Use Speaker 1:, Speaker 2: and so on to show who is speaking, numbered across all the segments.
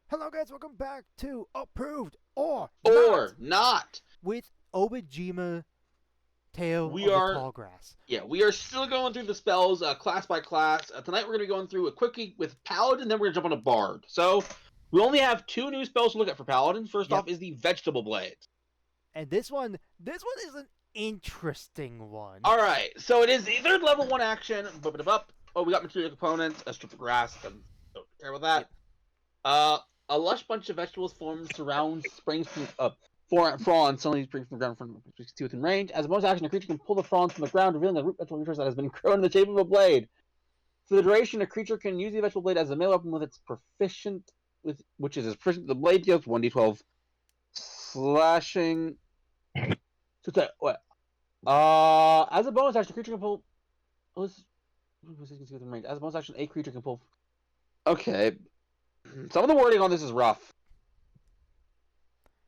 Speaker 1: Hello guys, welcome back to Approved or
Speaker 2: Or
Speaker 1: Not
Speaker 2: not.
Speaker 1: with Obojima Tale
Speaker 2: We
Speaker 1: of the
Speaker 2: are,
Speaker 1: Tall Grass.
Speaker 2: yeah, we are still going through the spells class by class. Tonight we're going to be going through a quickie with Paladin, then we're going to jump on a Bard. So we only have two new spells to look at for Paladin. First
Speaker 1: Yep.
Speaker 2: off is the Vegetable Blade.
Speaker 1: And this one is an interesting one.
Speaker 2: All right, so it is the third level 1 action. Oh, we got material components, a strip of grass. Don't care about that.
Speaker 1: Yep.
Speaker 2: A lush bunch of vegetables forms, surrounds, springs from fronds suddenly springs from the ground from within range. As a bonus action, a creature can pull the fronds from the ground, revealing a root vegetable resource that has been grown in the shape of a blade. For the duration, a creature can use the vegetable blade as a melee weapon with its proficient, which is its proficient. The blade deals 1d12 slashing. So it's what? As a bonus action, a creature can pull. As a bonus action, a creature can pull. Okay, some of the wording on this is rough.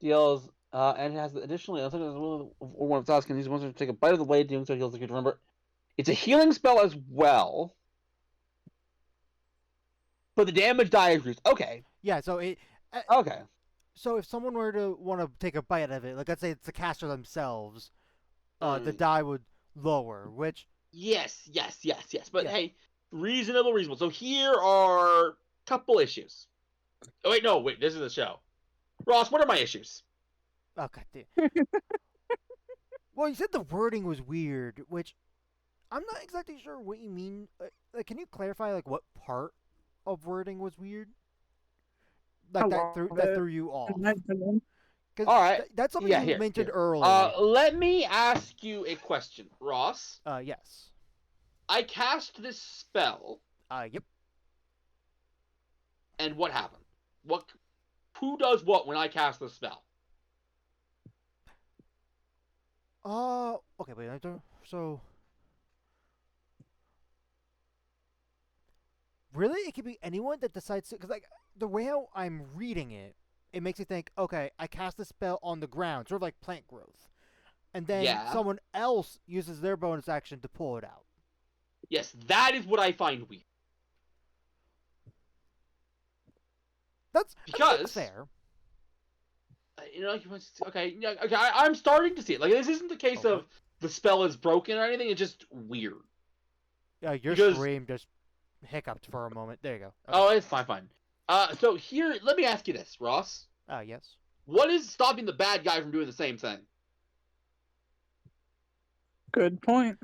Speaker 2: Deals, and it has additionally, or one of its allies can use one to take a bite of the blade, doing so heals the creature. Remember, it's a healing spell as well, but the damage die is reduced. Okay.
Speaker 1: Yeah, so it.
Speaker 2: Okay.
Speaker 1: So if someone were to want to take a bite of it, like let's say it's the caster themselves, the
Speaker 2: Mm.
Speaker 1: die would lower, which.
Speaker 2: Yes. But
Speaker 1: Yeah.
Speaker 2: hey, reasonable. So here are a couple issues. Oh wait, this is the show. Ross, what are my issues?
Speaker 1: Oh god damn. Well, you said the wording was weird, which I'm not exactly sure what you mean. Like, can you clarify like what part of wording was weird?
Speaker 3: I
Speaker 1: Like
Speaker 3: love
Speaker 1: that
Speaker 3: it.
Speaker 1: threw you off?
Speaker 3: Imagine.
Speaker 1: Because
Speaker 2: All right.
Speaker 1: that's something
Speaker 2: Yeah,
Speaker 1: you
Speaker 2: here.
Speaker 1: mentioned earlier.
Speaker 2: Let me ask you a question, Ross.
Speaker 1: Yes.
Speaker 2: I cast this spell,
Speaker 1: Yep.
Speaker 2: and what happened? Who does what when I cast the spell?
Speaker 1: Okay, wait. I don't. So, really, it could be anyone that decides to. Because like the way how I'm reading it, it makes me think. Okay, I cast the spell on the ground, sort of like plant growth, and then
Speaker 2: Yeah.
Speaker 1: someone else uses their bonus action to pull it out.
Speaker 2: Yes, that is what I find weird.
Speaker 1: That's
Speaker 2: Because
Speaker 1: fair.
Speaker 2: okay, yeah, okay. I'm starting to see it. Like this isn't the case
Speaker 1: Okay.
Speaker 2: of the spell is broken or anything. It's just weird.
Speaker 1: Your
Speaker 2: Because
Speaker 1: stream just hiccuped for a moment. There you go. Okay.
Speaker 2: oh, it's fine. So here, let me ask you this, Ross.
Speaker 1: Yes.
Speaker 2: What is stopping the bad guy from doing the same thing?
Speaker 3: Good point.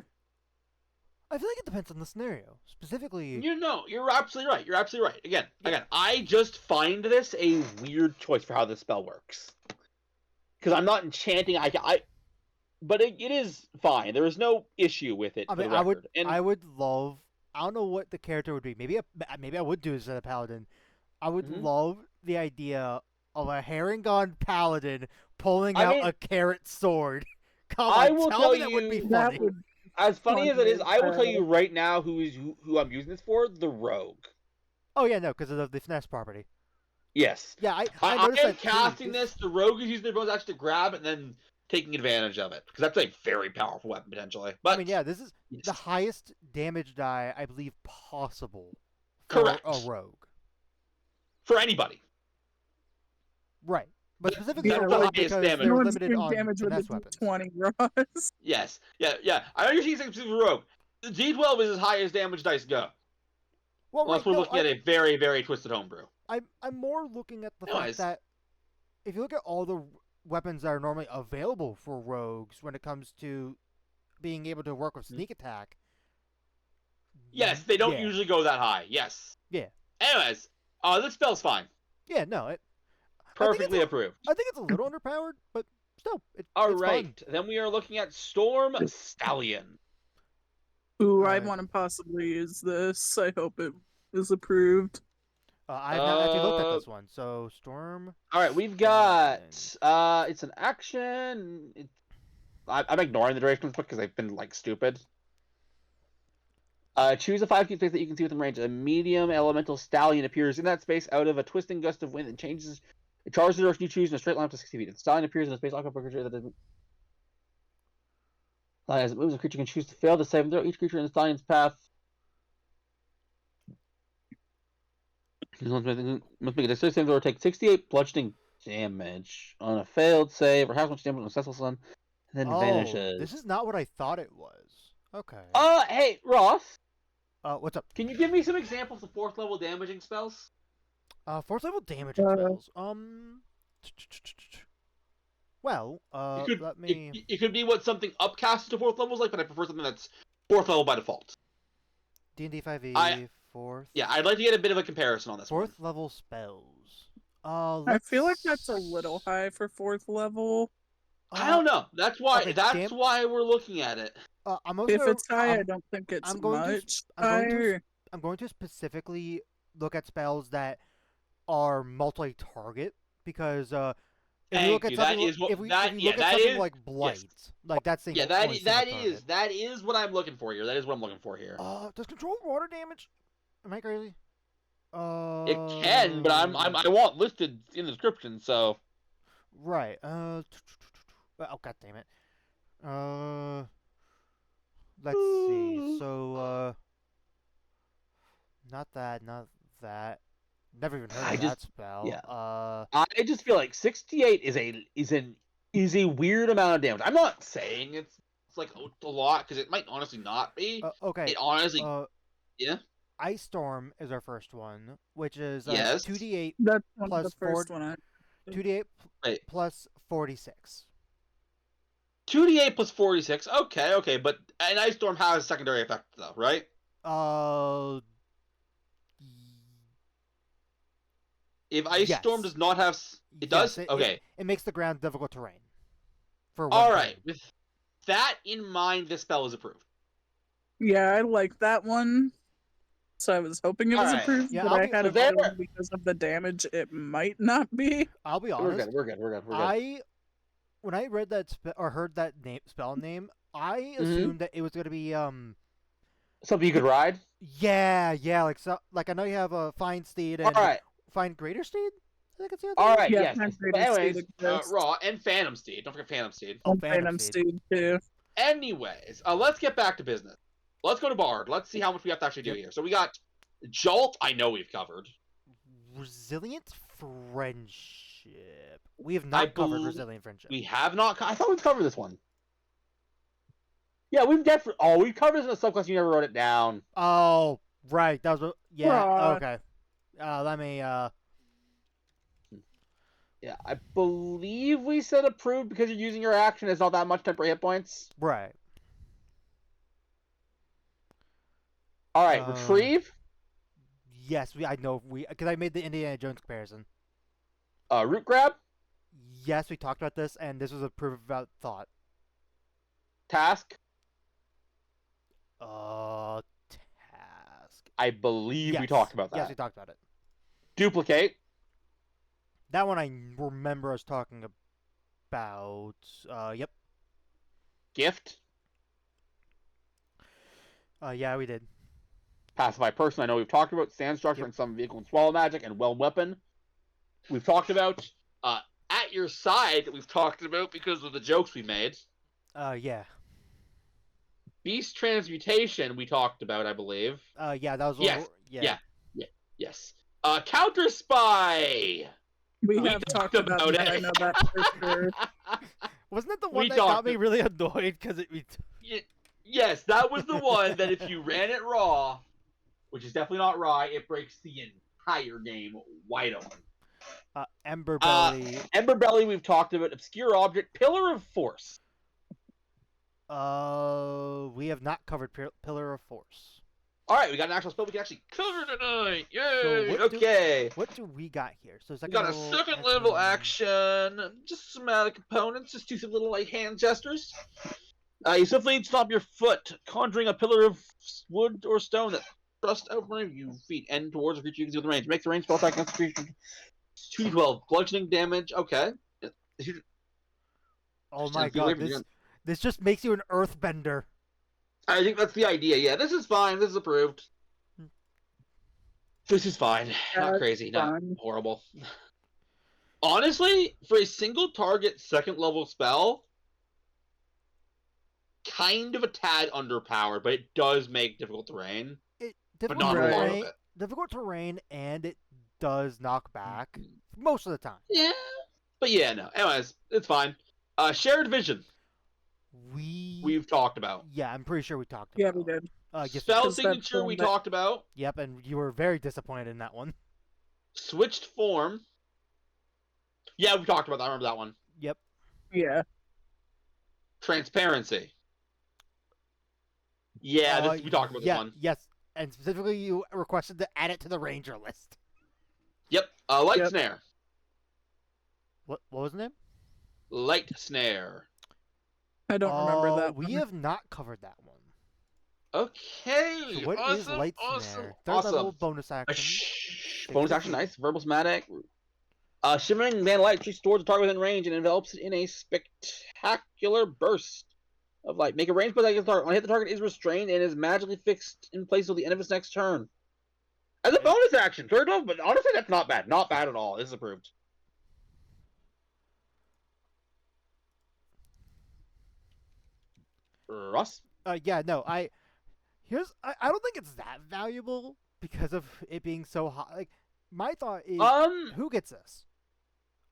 Speaker 1: I feel like it depends on the scenario. Specifically,
Speaker 2: You're absolutely right. Again, I just find this a weird choice for how this spell works. Because I'm not enchanting. But it is fine. There is no issue with it.
Speaker 1: I mean, I would love. I don't know what the character would be. Maybe I would do this as a paladin. I would love the idea of a Harengon paladin pulling out a carrot sword. Come on,
Speaker 2: I will
Speaker 1: tell
Speaker 2: tell
Speaker 1: me that would be
Speaker 2: you.
Speaker 1: funny.
Speaker 2: As funny as it is, I will tell you right now who I'm using this for: the rogue.
Speaker 1: Oh yeah, no, because of the finesse property.
Speaker 2: Yes.
Speaker 1: Yeah, I
Speaker 2: I
Speaker 1: noticed
Speaker 2: am
Speaker 1: that too.
Speaker 2: casting this. The rogue is using their bonus action to grab and then taking advantage of it because that's a very powerful weapon potentially. But
Speaker 1: I mean, yeah, this is the highest damage die I believe possible for
Speaker 2: correct
Speaker 1: a rogue.
Speaker 2: For anybody.
Speaker 1: Right. But specifically
Speaker 2: That's
Speaker 1: for
Speaker 2: the
Speaker 1: rogue
Speaker 2: highest
Speaker 1: because
Speaker 2: damage.
Speaker 1: they're
Speaker 3: No one's
Speaker 1: limited
Speaker 3: doing
Speaker 1: on
Speaker 3: damage with
Speaker 1: finesse
Speaker 3: a
Speaker 1: weapons.
Speaker 3: D20, Ross.
Speaker 2: Yes. Yeah. I know you're saying specifically for rogue. The D12 is as high as damage dice go.
Speaker 1: Well,
Speaker 2: Unless we're looking at a very, very twisted homebrew.
Speaker 1: I'm more looking at the fact that if you look at all the weapons that are normally available for rogues when it comes to being able to work with sneak attack.
Speaker 2: Yes, they don't usually go that high. Yes.
Speaker 1: Yeah.
Speaker 2: Anyways, this spell's fine.
Speaker 1: Yeah, no.
Speaker 2: Perfectly approved.
Speaker 1: I think it's a little underpowered, but still, it's
Speaker 2: Alright,
Speaker 1: fun.
Speaker 2: then we are looking at Storm Stallion.
Speaker 3: Ooh, I want to possibly use this. I hope it is approved.
Speaker 1: I've not actually looked at this one, so Storm.
Speaker 2: Alright, we've got it's an action. I'm ignoring the duration of this book because I've been like stupid. Choose a 5 feet space that you can see within range. A medium elemental stallion appears in that space out of a twisting gust of wind and changes. It charges the direction you choose in a straight line up to 60 feet. The stallion appears in a space occupied by a creature that doesn't. As it moves, a creature can choose to fail to save and throw each creature in the stallion's path. Must make a dexterity save or take 68 bludgeoning damage on a failed save, or half much damage on a successful one, and then vanishes.
Speaker 1: This is not what I thought it was. Okay.
Speaker 2: Hey, Ross.
Speaker 1: What's up?
Speaker 2: Can you give me some examples of 4th level damaging spells?
Speaker 1: 4th level damaging spells. Well, let me.
Speaker 2: It could be what something upcast to 4th level is like, but I prefer something that's 4th level by default.
Speaker 1: D&D 5e, 4th.
Speaker 2: Yeah, I'd like to get a bit of a comparison on this.
Speaker 1: 4th level spells.
Speaker 3: I feel like that's a little high for 4th level.
Speaker 2: I don't know. That's why. Okay, that's why we're looking at it.
Speaker 3: If it's high, I don't think it's much higher.
Speaker 1: I'm going to specifically look at spells that are multi-target because if we look at something like Blight, like that's the
Speaker 2: that is what I'm looking for here. That is what I'm looking for here.
Speaker 1: Does control water damage? Am I crazy?
Speaker 2: It can, but I want listed in the description, so.
Speaker 1: Right. Oh god damn it. Let's see. So not that. Never even heard of that spell.
Speaker 2: Yeah. I just feel like 68 is a weird amount of damage. I'm not saying it's like a lot because it might honestly not be.
Speaker 1: Okay.
Speaker 2: It honestly. Yeah.
Speaker 1: Ice Storm is our first one, which is 2d8
Speaker 3: That's
Speaker 1: plus
Speaker 3: the first one.
Speaker 1: 2d8 plus 46.
Speaker 2: 2d8 plus 46. Okay, but an Ice Storm has a secondary effect though, right? If Ice Storm does not have, it does. Okay.
Speaker 1: It makes the ground difficult terrain.
Speaker 2: All right. With that in mind, this spell is approved.
Speaker 3: Yeah, I like that one. So I was hoping it was approved, but I had a feeling because of the damage, it might not be.
Speaker 1: I'll be honest.
Speaker 2: We're good.
Speaker 1: When I read that or heard that spell name, I assumed that it was going to be
Speaker 2: something you could ride.
Speaker 1: Yeah, like I know you have a Fine Steed and Find Greater Steed? I think it's the other
Speaker 2: one. Alright, yes.
Speaker 3: Anyways,
Speaker 2: Raw and Phantom Steed. Don't forget Phantom Steed.
Speaker 3: Oh, Phantom Steed, too.
Speaker 2: Anyways, let's get back to business. Let's go to Bard. Let's see how much we have to actually do here. So we got Jolt, I know we've covered.
Speaker 1: Resilient Friendship. We have not covered Resilient Friendship.
Speaker 2: We have not. I thought we'd cover this one. Yeah, we've definitely. Oh, we covered this in a subclass. You never wrote it down.
Speaker 1: Oh, right. That was. Okay. Let me. Yeah,
Speaker 2: I believe we said approved because you're using your action. It's not that much temporary hit points.
Speaker 1: Right.
Speaker 2: All right, retrieve.
Speaker 1: Yes, I know because I made the Indiana Jones comparison.
Speaker 2: Root grab.
Speaker 1: Yes, we talked about this, and this was approved without thought.
Speaker 2: Task.
Speaker 1: Task.
Speaker 2: I believe we talked about that.
Speaker 1: Yes, we talked about it.
Speaker 2: Duplicate.
Speaker 1: That one I remember us talking about. Yep.
Speaker 2: Gift.
Speaker 1: Yeah, we did.
Speaker 2: Pacify person, I know we've talked about. Stand structure and some vehicle and swallow magic and well weapon. We've talked about. At your side, we've talked about because of the jokes we made.
Speaker 1: Yeah.
Speaker 2: Beast transmutation, we talked about, I believe.
Speaker 1: Yeah, that was.
Speaker 2: Yes. Counter spy.
Speaker 3: We have talked about it. I know that for sure.
Speaker 1: Wasn't that the one that got me really annoyed because it?
Speaker 2: Yes, that was the one that if you ran it raw, which is definitely not raw, it breaks the entire game wide open.
Speaker 1: Ember Belly.
Speaker 2: Ember Belly, we've talked about. Obscure object, Pillar of Force.
Speaker 1: We have not covered Pillar of Force.
Speaker 2: All right, we got an actual spell we can actually cover tonight. Yay!
Speaker 1: So what do we got here? So
Speaker 2: we got a second level action, just somatic components, just do some little like hand gestures. You simply stop your foot, conjuring a pillar of wood or stone that thrust out from you feet and towards a creature you can see within range. Make the range spell attack against the creature. 2d12 bludgeoning damage. Okay.
Speaker 1: Oh my god! This just makes you an earthbender.
Speaker 2: I think that's the idea. Yeah, this is fine. This is approved. This is fine. Not crazy. Not horrible. Honestly, for a single target second level spell, kind of a tad underpowered, but it does make difficult terrain.
Speaker 1: Difficult terrain, and it does knock back most of the time.
Speaker 2: Yeah, but yeah, no. Anyways, it's fine. Shared vision. We've talked about.
Speaker 1: Yeah, I'm pretty sure we talked about.
Speaker 3: Yeah, we did.
Speaker 2: Spell signature we talked about.
Speaker 1: Yep, and you were very disappointed in that one.
Speaker 2: Switched form. Yeah, we talked about that. I remember that one.
Speaker 1: Yep.
Speaker 3: Yeah.
Speaker 2: Transparency. Yeah, we talked about this one.
Speaker 1: Yes, and specifically you requested to add it to the Ranger list.
Speaker 2: Yep. Light snare.
Speaker 1: What was the name?
Speaker 2: Light snare.
Speaker 3: I don't remember that.
Speaker 1: We have not covered that one.
Speaker 2: Okay.
Speaker 1: So what is light snare? Third level bonus action.
Speaker 2: Bonus action, nice. Verbal somatic. Shimmering man light shoots towards the target within range and envelops it in a spectacular burst of light. Make a range attack against the target. When hit, the target is restrained and is magically fixed in place until the end of its next turn. As a bonus action, third level, but honestly, that's not bad. Not bad at all. This is approved. Russ?
Speaker 1: Yeah, no, I don't think it's that valuable because of it being so hot. Like, my thought is, who gets this?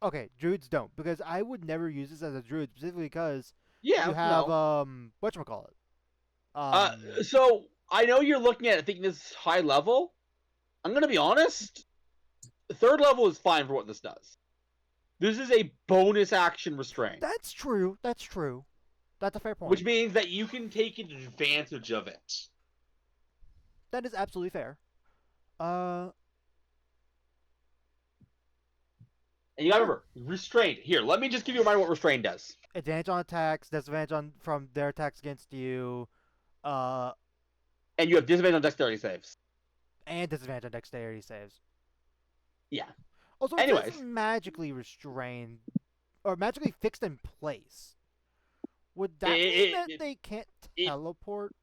Speaker 1: Okay, druids don't, because I would never use this as a druid specifically because you have whatchamacallit.
Speaker 2: So I know you're looking at it thinking this is high level. I'm gonna be honest. Third level is fine for what this does. This is a bonus action restraint.
Speaker 1: That's true. That's a fair point.
Speaker 2: Which means that you can take advantage of it.
Speaker 1: That is absolutely fair.
Speaker 2: And you gotta remember, restrained. Here, let me just give you a reminder what restrained does.
Speaker 1: Advantage on attacks, disadvantage from their attacks against you.
Speaker 2: And you have disadvantage on dexterity saves.
Speaker 1: And disadvantage on dexterity saves.
Speaker 2: Yeah.
Speaker 1: Also, it's magically restrained or magically fixed in place. Would that mean that they can't teleport?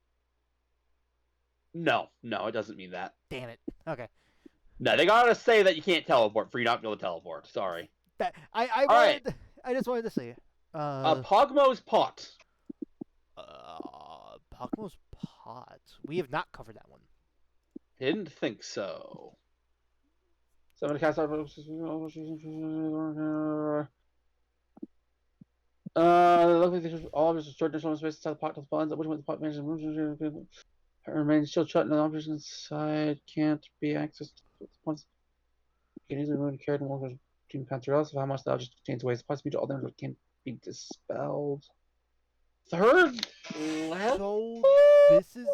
Speaker 2: No, it doesn't mean that.
Speaker 1: Damn it. Okay.
Speaker 2: No, they gotta say that you can't teleport for you not to be able to teleport. Sorry.
Speaker 1: I just wanted to see.
Speaker 2: Pogmo's pot.
Speaker 1: Pogmo's pot. We have not covered that one.
Speaker 2: Didn't think so. Somebody cast out. All of us short additional space inside the pot to the bonds. Which one the pot manages remains still shut, and the objects inside can't be accessed. Once you can easily remove and carry them over between pants, regardless of how much the object contains waste. Possibly all damage can't be dispelled. Third level.
Speaker 1: So this is.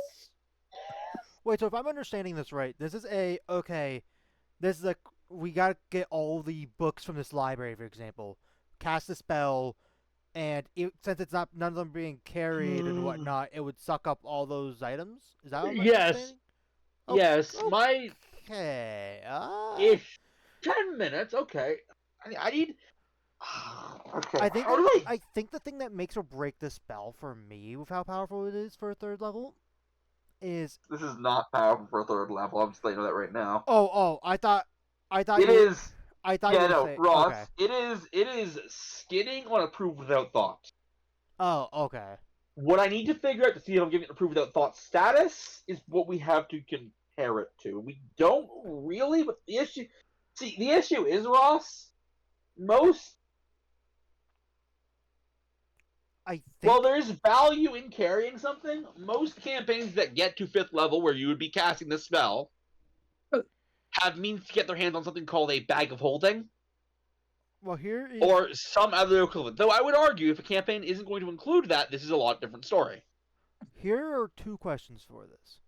Speaker 1: Wait, so if I'm understanding this right, this is this is we gotta get all the books from this library, for example, cast a spell, and since it's not none of them being carried and whatnot, it would suck up all those items. Is that what I'm understanding?
Speaker 2: Yes.
Speaker 1: Okay.
Speaker 2: Ish. 10 minutes. Okay. I need. Okay.
Speaker 1: I think the thing that makes or break this spell for me with how powerful it is for a third level is
Speaker 2: this is not powerful for a third level. I'm just letting you know that right now.
Speaker 1: I thought
Speaker 2: it is.
Speaker 1: I thought
Speaker 2: yeah,
Speaker 1: you were saying,
Speaker 2: Ross.
Speaker 1: Okay.
Speaker 2: It is skidding on approved without thought.
Speaker 1: Oh, okay.
Speaker 2: What I need to figure out to see if I'm giving it approved without thought status is what we have to compare it to. We don't really, but the issue is, Ross, while there's value in carrying something, most campaigns that get to 5th level where you would be casting the spell have means to get their hands on something called a bag of holding.
Speaker 1: Well, here is...
Speaker 2: Or some other equivalent. Though I would argue if a campaign isn't going to include that, this is a lot different story.
Speaker 1: Here are 2 questions for this.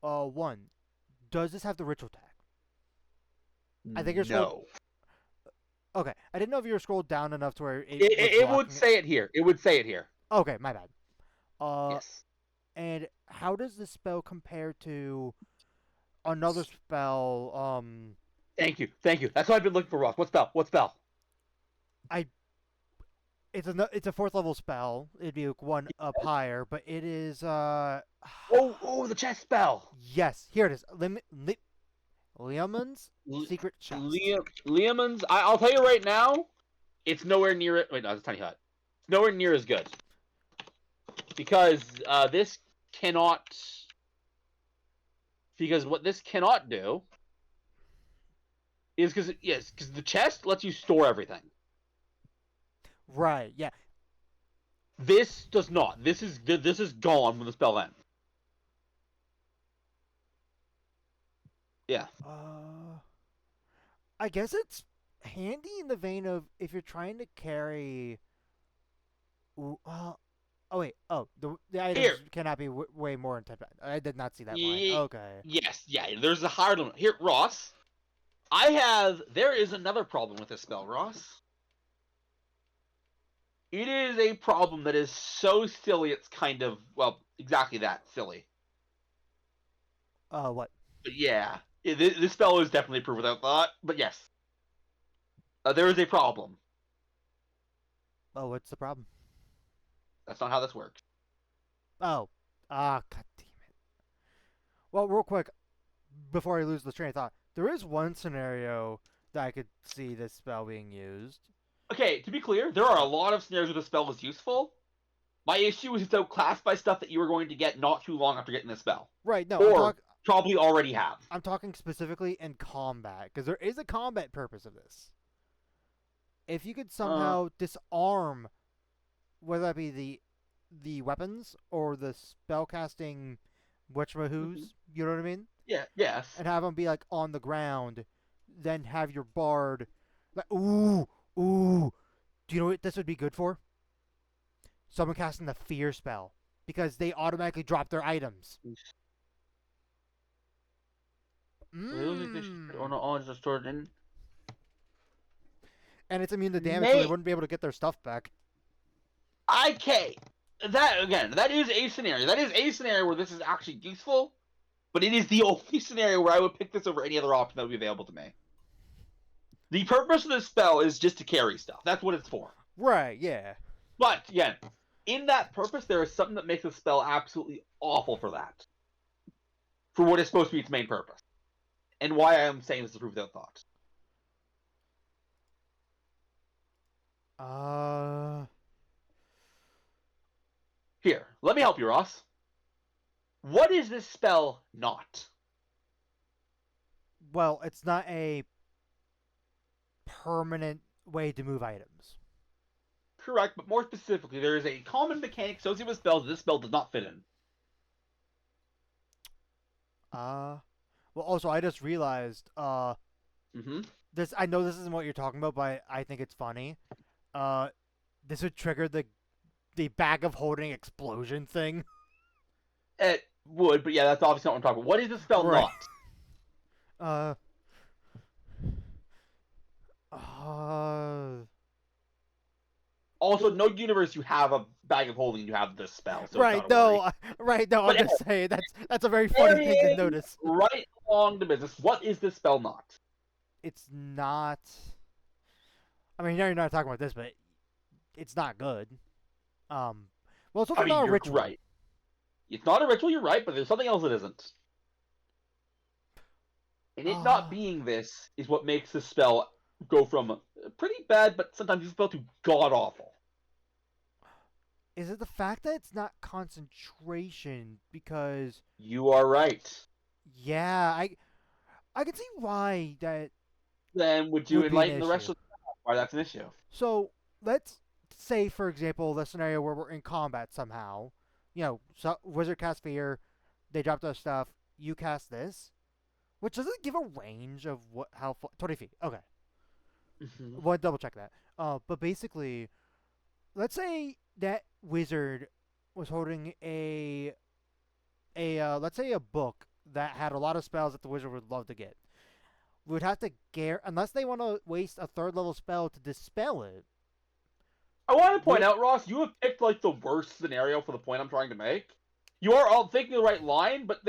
Speaker 1: One, does this have the ritual tag? I think you're
Speaker 2: no.
Speaker 1: Okay, I didn't know if you were scrolled down enough to where
Speaker 2: it would say it here. It would say it here.
Speaker 1: Okay, my bad.
Speaker 2: Yes.
Speaker 1: And how does this spell compare to another spell?
Speaker 2: Thank you. That's what I've been looking for, Ross. What spell?
Speaker 1: It's a 4th level spell. It'd be one up higher, but it is
Speaker 2: the chest spell.
Speaker 1: Yes, here it is. Liamon's secret chest.
Speaker 2: Liamon's. I'll tell you right now, it's nowhere near it. Wait, no, it's a tiny hut. It's nowhere near as good because this cannot. Because what this cannot do is because the chest lets you store everything.
Speaker 1: Right. Yeah.
Speaker 2: This does not. This is gone when the spell ends. Yeah.
Speaker 1: I guess it's handy in the vein of if you're trying to carry. Ooh, oh wait. Oh, the items
Speaker 2: Here.
Speaker 1: cannot be way more than 10. I did not see that line. Okay.
Speaker 2: Yes. Yeah. There's a hard limit here, Ross. There is another problem with this spell, Ross. It is a problem that is so silly. It's kind of exactly that silly.
Speaker 1: What?
Speaker 2: But yeah, this spell is definitely proof without thought. But yes, there is a problem.
Speaker 1: Oh, what's the problem?
Speaker 2: That's not how this works.
Speaker 1: Oh. God damn it. Well, real quick, before I lose the train of thought, there is one scenario that I could see this spell being used.
Speaker 2: Okay, to be clear, there are a lot of scenarios where the spell is useful. My issue is it's outclassed by stuff that you are going to get not too long after getting the spell.
Speaker 1: Right, no,
Speaker 2: or probably already have.
Speaker 1: I'm talking specifically in combat, because there is a combat purpose of this. If you could somehow disarm, whether that be the weapons or the spellcasting whatchamahoos, you know what I mean?
Speaker 2: Yeah, yes.
Speaker 1: And have them be like on the ground, then have your bard like, ooh, do you know what this would be good for? Someone casting the fear spell, because they automatically drop their items. And it's immune to damage, so they wouldn't be able to get their stuff back.
Speaker 2: Okay. That is a scenario. That is a scenario where this is actually useful, but it is the only scenario where I would pick this over any other option that would be available to me. The purpose of this spell is just to carry stuff. That's what it's for.
Speaker 1: Right, yeah.
Speaker 2: But, again, in that purpose, there is something that makes the spell absolutely awful for that. For what is supposed to be its main purpose. And why I am saying this is proof without thought. Here, let me help you, Ross. What is this spell not?
Speaker 1: Well, it's not a permanent way to move items.
Speaker 2: Correct, but more specifically, there is a common mechanic associated with spells that this spell does not fit in.
Speaker 1: Well, also, I just realized, this, I know this isn't what you're talking about, but I think it's funny. This would trigger the bag of holding explosion thing.
Speaker 2: It would, but yeah, that's obviously not what I'm talking about. What is the spell
Speaker 1: not?
Speaker 2: Also, no universe you have a bag of holding, you have this spell. So
Speaker 1: right, no, I'm just saying that's a very funny thing to notice.
Speaker 2: Right along the business. What is this spell not?
Speaker 1: It's not. I mean, now you're not talking about this, but it's not good. Well, it's also not a ritual.
Speaker 2: Right. It's not a ritual, you're right, but there's something else that isn't. And it not being this is what makes this spell go from pretty bad, but sometimes this spell to god-awful.
Speaker 1: Is it the fact that it's not concentration? Because...
Speaker 2: You are right.
Speaker 1: Yeah, I can see why that...
Speaker 2: Then would you enlighten the rest of the why that's an issue?
Speaker 1: So, let's say, for example, the scenario where we're in combat somehow. You know, so wizard cast fear, they drop their stuff, you cast this, which doesn't give a range of how 20 feet. Okay. Want to double check that. But basically, let's say that wizard was holding let's say a book that had a lot of spells that the wizard would love to get. We would have to unless they want to waste a 3rd level spell to dispel it.
Speaker 2: I want to point out, Ross, you have picked like the worst scenario for the point I'm trying to make. You are all thinking the right line, but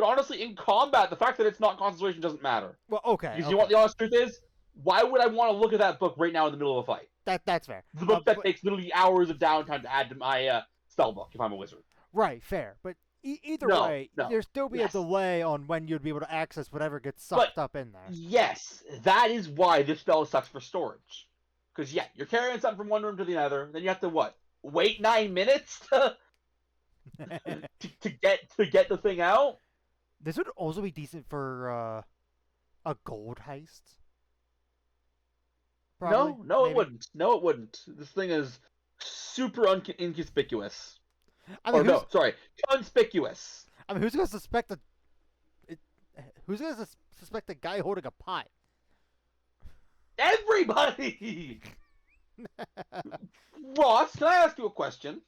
Speaker 2: honestly, in combat, the fact that it's not concentration doesn't matter.
Speaker 1: Well, okay.
Speaker 2: Because you know what the honest truth is? Why would I want to look at that book right now in the middle of a fight?
Speaker 1: That's fair.
Speaker 2: The book that takes literally hours of downtime to add to my spell book if I'm a wizard.
Speaker 1: Right, fair. But either way, there'd still be a delay on when you'd be able to access whatever gets sucked up in there.
Speaker 2: Yes, that is why this spell sucks for storage. Because, yeah, you're carrying something from one room to the other, then you have to, wait 9 minutes to get the thing out?
Speaker 1: This would also be decent for a gold heist. Probably.
Speaker 2: No,
Speaker 1: maybe.
Speaker 2: it wouldn't. No, it wouldn't. This thing is super inconspicuous.
Speaker 1: I mean,
Speaker 2: no, sorry, conspicuous.
Speaker 1: I mean, who's gonna suspect who's gonna suspect a guy holding a pot?
Speaker 2: Everybody. Ross, can I ask you a question?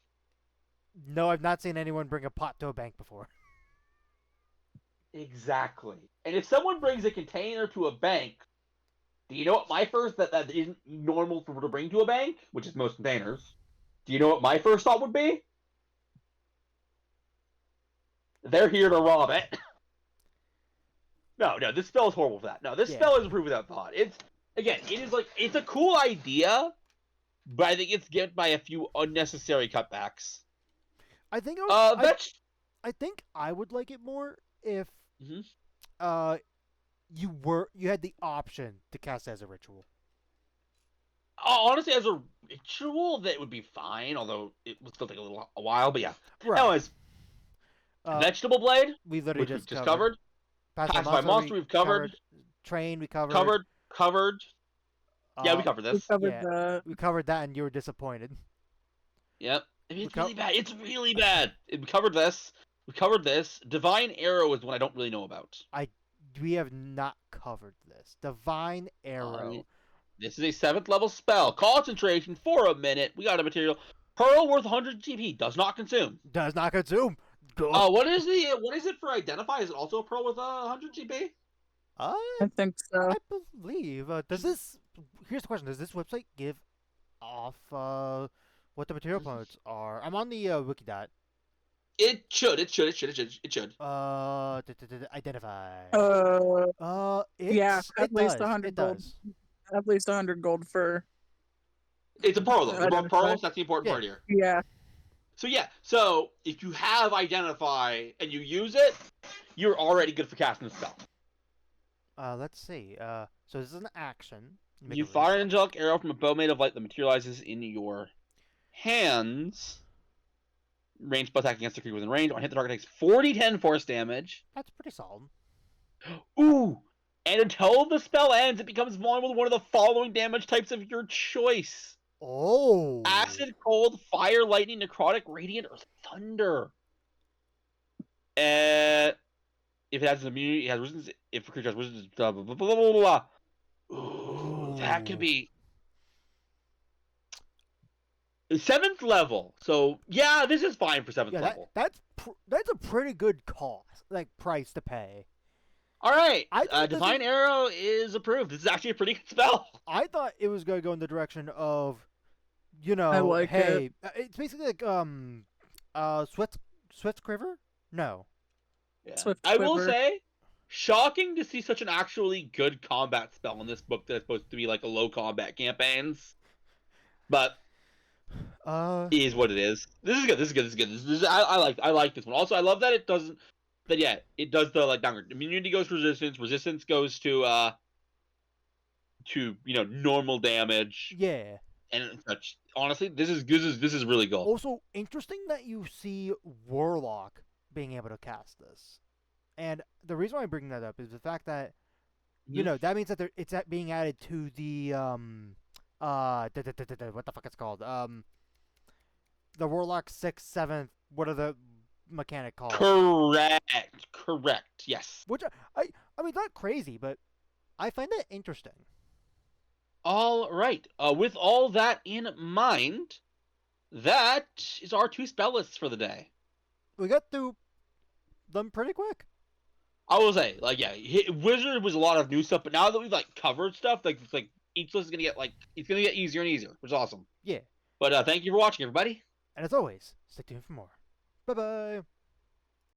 Speaker 1: No, I've not seen anyone bring a pot to a bank before.
Speaker 2: Exactly. And if someone brings a container to a bank, do you know what my first that isn't normal for to bring to a bank, which is most containers? Do you know what my first thought would be? They're here to rob it. No, this spell is horrible for that. No, this spell is approved without thought. It is like it's a cool idea, but I think it's get by a few unnecessary cutbacks.
Speaker 1: I think I think I would like it more if you had the option to cast it as a ritual.
Speaker 2: Honestly, as a ritual, that would be fine. Although it would still take a while. But yeah.
Speaker 1: Right.
Speaker 2: Anyways, vegetable blade.
Speaker 1: We literally
Speaker 2: just covered. Pacify monster. We've covered.
Speaker 1: Train. We covered.
Speaker 2: Covered. Yeah, we covered this.
Speaker 1: We covered that, and you were disappointed.
Speaker 2: Yep. I mean, it's really bad. It's really bad. We covered this. We covered this. Divine Arrow is one I don't really know about.
Speaker 1: We have not covered this. Divine Arrow.
Speaker 2: This is a 7th level spell. Concentration for a minute. We got a material. Pearl worth 100 GP. Does not consume.
Speaker 1: Does not consume.
Speaker 2: What is it for Identify? Is it also a Pearl with 100 GP?
Speaker 3: I think so.
Speaker 1: I believe. Here's the question: does this website give off what the material components are? I'm on the Wikidot.
Speaker 2: It should.
Speaker 1: Identify.
Speaker 3: Yeah, at least 100 gold. At least 100 gold for.
Speaker 2: It's a pearl, though. It's pearls. That's the important part here.
Speaker 3: Yeah.
Speaker 2: So if you have Identify and you use it, you're already good for casting the spell.
Speaker 1: Let's see. So this is an action.
Speaker 2: You fire an angelic arrow from a bow made of light that materializes in your hands. Range spell attack against the creature within range. On hit, the target takes 40-10 force damage.
Speaker 1: That's pretty solid.
Speaker 2: Ooh! And until the spell ends, it becomes vulnerable to one of the following damage types of your choice.
Speaker 1: Oh!
Speaker 2: Acid, cold, fire, lightning, necrotic, radiant, or thunder. If it has an immunity, it has resistance. If a creature has resistance, blah, blah, blah, blah, blah, blah. Ooh, that could be 7th level. So yeah, this is fine for 7th level.
Speaker 1: That's a pretty good cost, price to pay.
Speaker 2: All right, Divine Arrow is approved. This is actually a pretty good spell.
Speaker 1: I thought it was going to go in the direction of, it's basically like Swift's Quiver. No.
Speaker 2: Yeah. I will say, shocking to see such an actually good combat spell in this book that's supposed to be like a low combat campaigns, but is what it is. This is good. I like this one. Also, I love that it doesn't. But yeah, it does the downgrade. Immunity goes to resistance. Resistance goes to normal damage.
Speaker 1: Yeah.
Speaker 2: And such. Honestly, this is really cool.
Speaker 1: Also, interesting that you see Warlock being able to cast this. And the reason why I bring that up is the fact that that means that it's being added to the what the fuck it's called? The Warlock 6th, 7th, what are the mechanic called?
Speaker 2: Correct. Yes.
Speaker 1: Which I mean, not crazy, but I find that interesting.
Speaker 2: All right. With all that in mind, that is our 2 spell lists for the day.
Speaker 1: We got through them pretty quick.
Speaker 2: I will say, Wizard was a lot of new stuff, but now that we've covered stuff, each list is gonna get it's gonna get easier and easier, which is awesome.
Speaker 1: Yeah.
Speaker 2: But thank you for watching, everybody.
Speaker 1: And as always, stick tuned for more. Bye-bye.